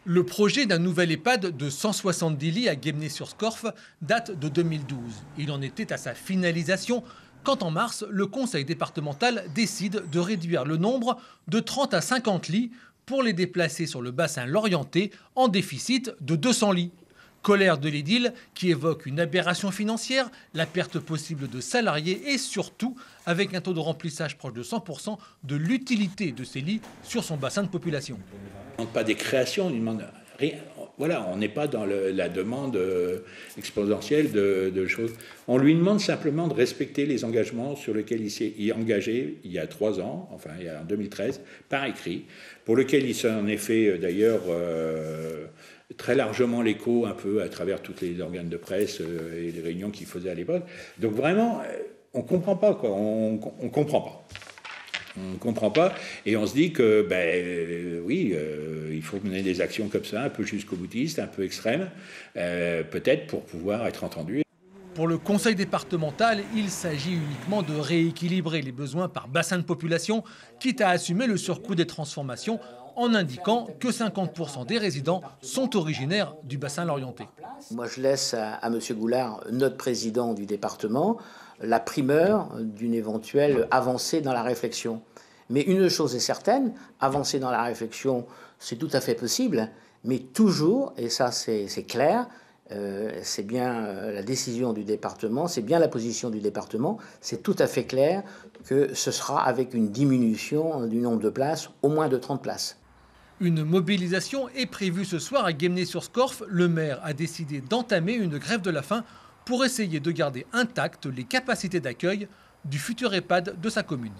Le projet d'un nouvel EHPAD de 170 lits à Guémené-sur-Scorff date de 2012. Il en était à sa finalisation quand en mars, le conseil départemental décide de réduire le nombre de 30 à 50 lits pour les déplacer sur le bassin lorientais en déficit de 200 lits. Colère de l'édile qui évoque une aberration financière, la perte possible de salariés et surtout avec un taux de remplissage proche de 100% de l'utilité de ces lits sur son bassin de population. On ne demande pas des créations, on ne demande rien. Voilà, on n'est pas dans la demande exponentielle de choses. On lui demande simplement de respecter les engagements sur lesquels il s'est engagé il y a 3 ans, enfin il y a en 2013, par écrit, pour lequel il s'en est fait d'ailleurs très largement l'écho un peu à travers tous les organes de presse et les réunions qu'il faisait à l'époque. Donc vraiment, on ne comprend pas, quoi. On comprend pas. On ne comprend pas et on se dit que, oui, il faut mener des actions comme ça, un peu jusqu'au boutiste, un peu extrêmes, peut-être pour pouvoir être entendu. Pour le conseil départemental, il s'agit uniquement de rééquilibrer les besoins par bassin de population, quitte à assumer le surcoût des transformations en indiquant que 50% des résidents sont originaires du bassin lorientais. Moi, je laisse à M. Goulard, notre président du département, la primeur d'une éventuelle avancée dans la réflexion. Mais une chose est certaine, avancer dans la réflexion, c'est tout à fait possible, mais toujours, et ça c'est clair, c'est bien la décision du département, c'est bien la position du département, c'est tout à fait clair que ce sera avec une diminution du nombre de places, au moins de 30 places. Une mobilisation est prévue ce soir à Guémené-sur-Scorff. Le maire a décidé d'entamer une grève de la faim pour essayer de garder intactes les capacités d'accueil du futur EHPAD de sa commune.